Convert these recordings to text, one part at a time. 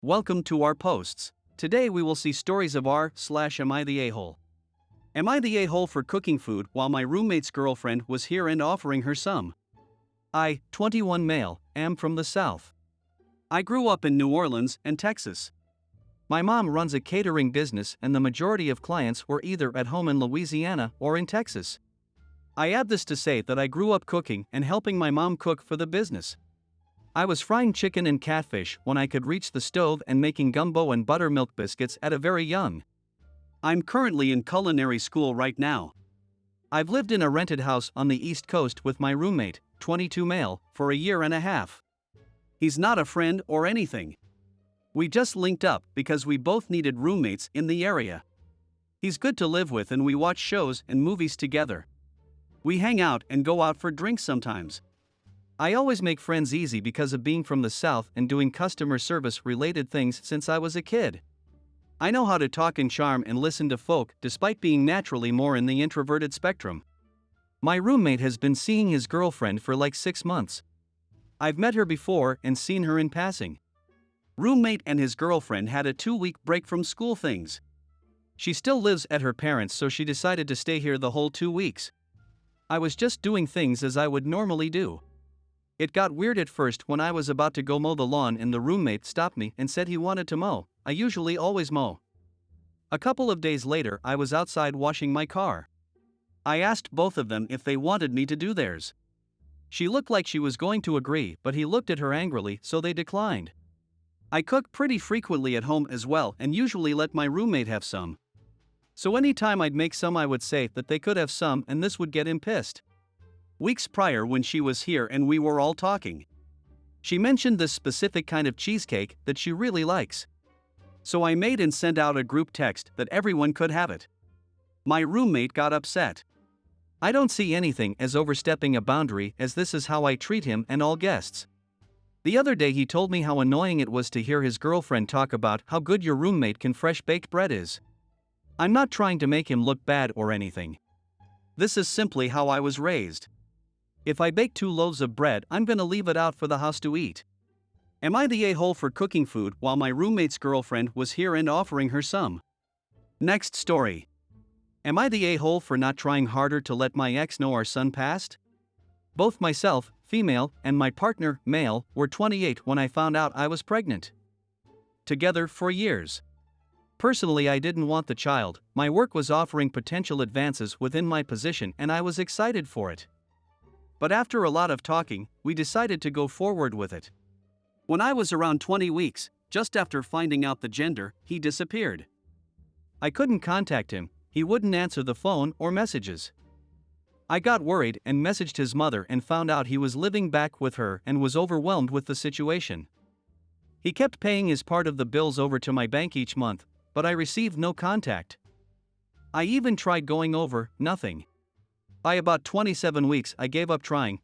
Welcome to our posts. Today we will see stories of am I the a-hole? Am I the a-hole for cooking food while my roommate's girlfriend was here and offering her some? I, 21 male, am from the South. I grew up in New Orleans and Texas. My mom runs a catering business and the majority of clients were either at home in Louisiana or in Texas. I add this to say that I grew up cooking and helping my mom cook for the business. I was frying chicken and catfish when I could reach the stove and making gumbo and buttermilk biscuits at a very young. I'm currently in culinary school right now. I've lived in a rented house on the East Coast with my roommate, 22 male, for a year and a half. He's not a friend or anything. We just linked up because we both needed roommates in the area. He's good to live with and we watch shows and movies together. We hang out and go out for drinks sometimes. I always make friends easy because of being from the South and doing customer service related things since I was a kid. I know how to talk and charm and listen to folk despite being naturally more in the introverted spectrum. My roommate has been seeing his girlfriend for like 6 months. I've met her before and seen her in passing. Roommate and his girlfriend had a 2-week break from school things. She still lives at her parents', so she decided to stay here the whole 2 weeks. I was just doing things as I would normally do. It got weird at first when I was about to go mow the lawn and the roommate stopped me and said he wanted to mow. I usually always mow. A couple of days later, I was outside washing my car. I asked both of them if they wanted me to do theirs. She looked like she was going to agree, but he looked at her angrily, so they declined. I cook pretty frequently at home as well and usually let my roommate have some. So anytime I'd make some, I would say that they could have some and this would get him pissed. Weeks prior, when she was here and we were all talking, she mentioned this specific kind of cheesecake that she really likes. So I made and sent out a group text that everyone could have it. My roommate got upset. I don't see anything as overstepping a boundary, as this is how I treat him and all guests. The other day he told me how annoying it was to hear his girlfriend talk about how good your roommate can fresh baked bread is. I'm not trying to make him look bad or anything. This is simply how I was raised. If I bake 2 loaves of bread, I'm gonna leave it out for the house to eat. Am I the a-hole for cooking food while my roommate's girlfriend was here and offering her some? Next story. Am I the a-hole for not trying harder to let my ex know our son passed? Both myself, female, and my partner, male, were 28 when I found out I was pregnant. Together for years. Personally, I didn't want the child. My work was offering potential advances within my position and I was excited for it. But after a lot of talking, we decided to go forward with it. When I was around 20 weeks, just after finding out the gender, he disappeared. I couldn't contact him, he wouldn't answer the phone or messages. I got worried and messaged his mother and found out he was living back with her and was overwhelmed with the situation. He kept paying his part of the bills over to my bank each month, but I received no contact. I even tried going over, nothing. By about 27 weeks, I gave up crying,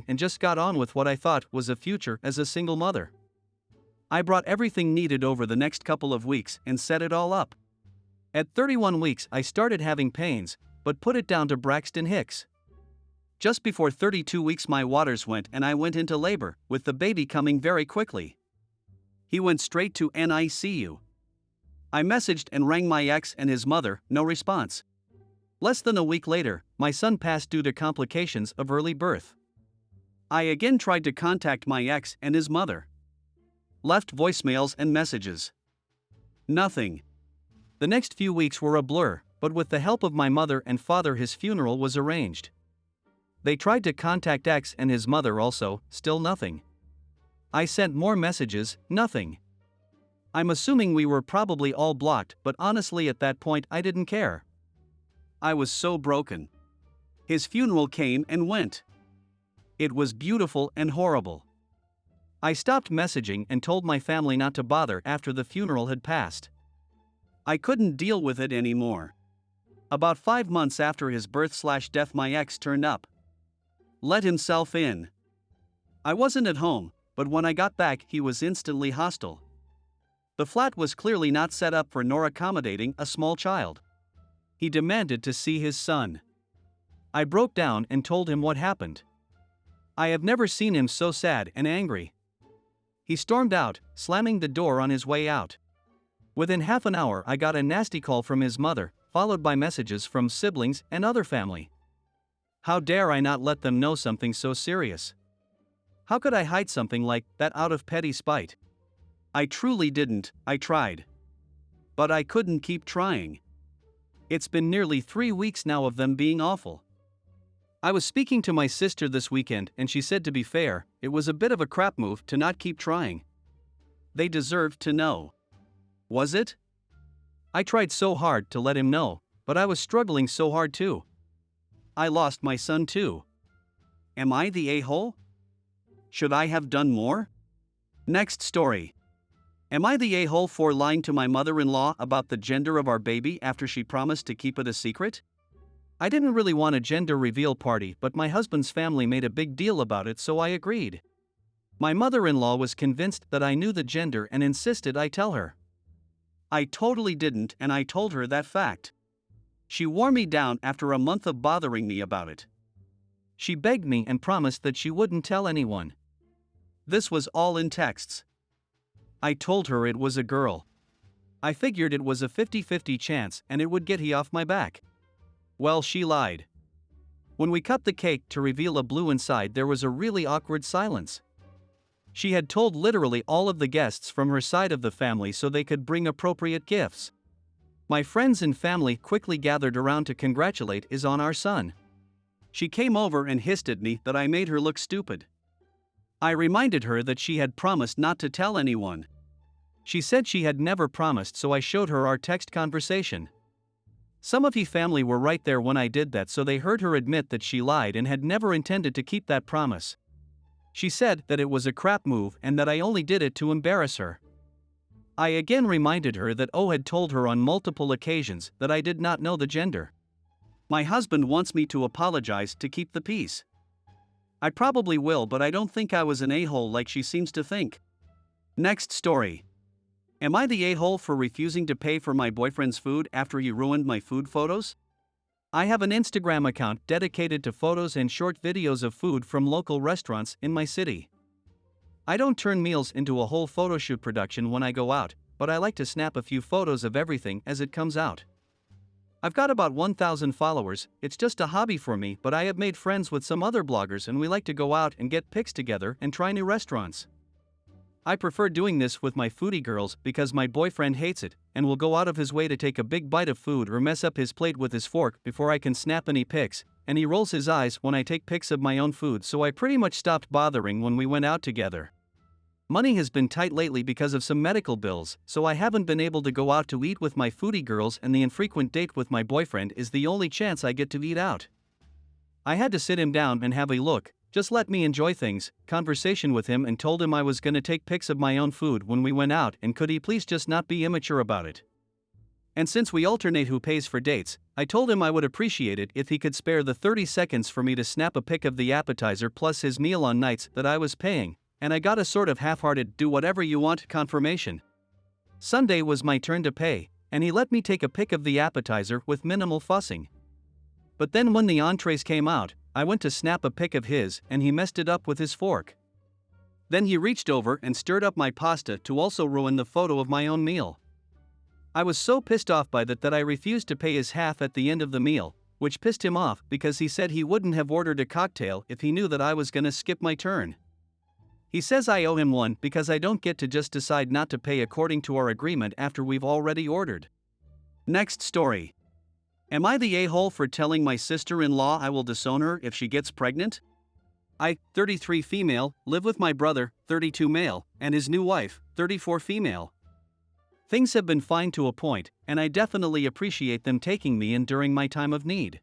and just got on with what I thought was a future as a single mother. I brought everything needed over the next couple of weeks and set it all up. At 31 weeks, I started having pains, but put it down to Braxton Hicks. Just before 32 weeks, my waters went and I went into labor, with the baby coming very quickly. He went straight to NICU. I messaged and rang my ex and his mother, no response. Less than a week later, my son passed due to complications of early birth. I again tried to contact my ex and his mother. Left voicemails and messages. Nothing. The next few weeks were a blur, but with the help of my mother and father, his funeral was arranged. They tried to contact ex and his mother also, still nothing. I sent more messages, nothing. I'm assuming we were probably all blocked, but honestly at that point I didn't care. I was so broken. His funeral came and went. It was beautiful and horrible. I stopped messaging and told my family not to bother after the funeral had passed. I couldn't deal with it anymore. About 5 months after his birth/death, my ex turned up. Let himself in. I wasn't at home, but when I got back, he was instantly hostile. The flat was clearly not set up for nor accommodating a small child. He demanded to see his son. I broke down and told him what happened. I have never seen him so sad and angry. He stormed out, slamming the door on his way out. Within half an hour, I got a nasty call from his mother, followed by messages from siblings and other family. How dare I not let them know something so serious? How could I hide something like that out of petty spite? I truly didn't. I tried. But I couldn't keep trying. It's been nearly 3 weeks now of them being awful. I was speaking to my sister this weekend and she said, to be fair, it was a bit of a crap move to not keep trying. They deserved to know. Was it? I tried so hard to let him know, but I was struggling so hard too. I lost my son too. Am I the a-hole? Should I have done more? Next story. Am I the a-hole for lying to my mother-in-law about the gender of our baby after she promised to keep it a secret? I didn't really want a gender reveal party, but my husband's family made a big deal about it, so I agreed. My mother-in-law was convinced that I knew the gender and insisted I tell her. I totally didn't, and I told her that fact. She wore me down after a month of bothering me about it. She begged me and promised that she wouldn't tell anyone. This was all in texts. I told her it was a girl. I figured it was a 50-50 chance and it would get he off my back. Well, she lied. When we cut the cake to reveal a blue inside, there was a really awkward silence. She had told literally all of the guests from her side of the family so they could bring appropriate gifts. My friends and family quickly gathered around to congratulate us on our son. She came over and hissed at me that I made her look stupid. I reminded her that she had promised not to tell anyone. She said she had never promised, so I showed her our text conversation. Some of the family were right there when I did that, so they heard her admit that she lied and had never intended to keep that promise. She said that it was a crap move and that I only did it to embarrass her. I again reminded her that O had told her on multiple occasions that I did not know the gender. My husband wants me to apologize to keep the peace. I probably will, but I don't think I was an a-hole like she seems to think. Next story. Am I the a-hole for refusing to pay for my boyfriend's food after he ruined my food photos? I have an Instagram account dedicated to photos and short videos of food from local restaurants in my city. I don't turn meals into a whole photoshoot production when I go out, but I like to snap a few photos of everything as it comes out. I've got about 1,000 followers. It's just a hobby for me, but I have made friends with some other bloggers and we like to go out and get pics together and try new restaurants. I prefer doing this with my foodie girls because my boyfriend hates it and will go out of his way to take a big bite of food or mess up his plate with his fork before I can snap any pics, and he rolls his eyes when I take pics of my own food, so I pretty much stopped bothering when we went out together. Money has been tight lately because of some medical bills, so I haven't been able to go out to eat with my foodie girls, and the infrequent date with my boyfriend is the only chance I get to eat out. I had to sit him down and have a look, just let me enjoy things, conversation with him, and told him I was gonna take pics of my own food when we went out and could he please just not be immature about it. And since we alternate who pays for dates, I told him I would appreciate it if he could spare the 30 seconds for me to snap a pic of the appetizer plus his meal on nights that I was paying, and I got a sort of half-hearted do whatever you want confirmation. Sunday was my turn to pay, and he let me take a pic of the appetizer with minimal fussing. But then when the entrees came out, I went to snap a pic of his and he messed it up with his fork. Then he reached over and stirred up my pasta to also ruin the photo of my own meal. I was so pissed off by that I refused to pay his half at the end of the meal, which pissed him off because he said he wouldn't have ordered a cocktail if he knew that I was gonna skip my turn. He says I owe him one because I don't get to just decide not to pay according to our agreement after we've already ordered. Next story. Am I the a-hole for telling my sister-in-law I will disown her if she gets pregnant? I, 33 female, live with my brother, 32 male, and his new wife, 34 female. Things have been fine to a point, and I definitely appreciate them taking me in during my time of need.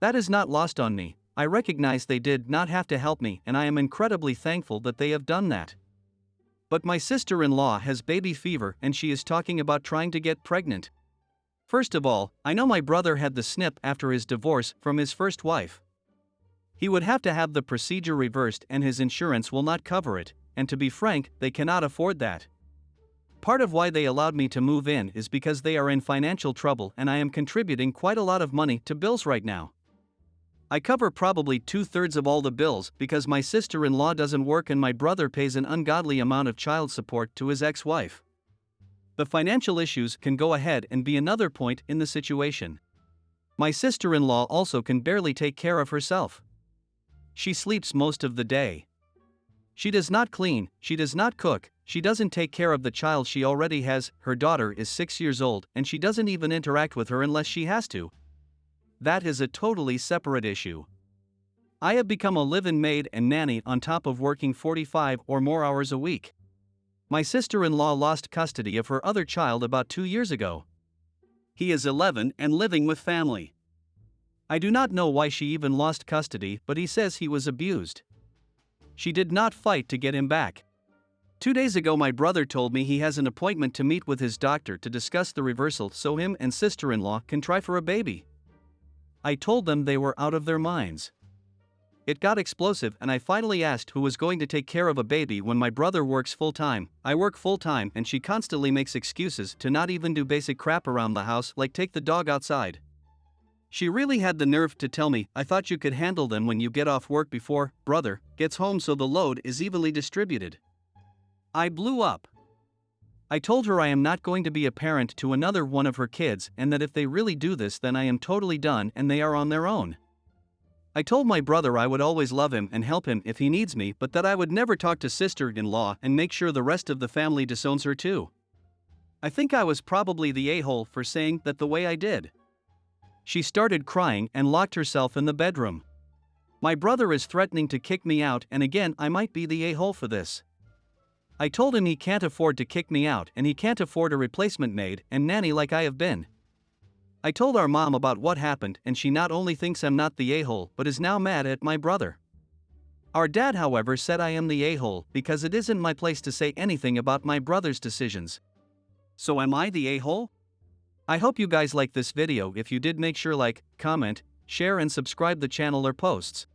That is not lost on me. I recognize they did not have to help me, and I am incredibly thankful that they have done that. But my sister-in-law has baby fever and she is talking about trying to get pregnant. First of all, I know my brother had the snip after his divorce from his first wife. He would have to have the procedure reversed and his insurance will not cover it, and to be frank, they cannot afford that. Part of why they allowed me to move in is because they are in financial trouble and I am contributing quite a lot of money to bills right now. I cover probably 2/3 of all the bills because my sister-in-law doesn't work and my brother pays an ungodly amount of child support to his ex-wife. The financial issues can go ahead and be another point in the situation. My sister-in-law also can barely take care of herself. She sleeps most of the day. She does not clean, she does not cook, she doesn't take care of the child she already has. Her daughter is 6 years old and she doesn't even interact with her unless she has to. That is a totally separate issue. I have become a live-in maid and nanny on top of working 45 or more hours a week. My sister-in-law lost custody of her other child about 2 years ago. He is 11 and living with family. I do not know why she even lost custody, but he says he was abused. She did not fight to get him back. 2 days ago my brother told me he has an appointment to meet with his doctor to discuss the reversal so him and sister-in-law can try for a baby. I told them they were out of their minds. It got explosive and I finally asked who was going to take care of a baby when my brother works full-time. I work full-time and she constantly makes excuses to not even do basic crap around the house like take the dog outside. She really had the nerve to tell me, "I thought you could handle them when you get off work before brother gets home so the load is evenly distributed." I blew up. I told her I am not going to be a parent to another one of her kids and that if they really do this then I am totally done and they are on their own. I told my brother I would always love him and help him if he needs me, but that I would never talk to sister-in-law and make sure the rest of the family disowns her too. I think I was probably the a-hole for saying that the way I did. She started crying and locked herself in the bedroom. My brother is threatening to kick me out and again I might be the a-hole for this. I told him he can't afford to kick me out and he can't afford a replacement maid and nanny like I have been. I told our mom about what happened and she not only thinks I'm not the a-hole but is now mad at my brother. Our dad, however, said I am the a-hole because it isn't my place to say anything about my brother's decisions. So am I the a-hole? I hope you guys like this video. If you did, make sure like, comment, share and subscribe the channel or posts.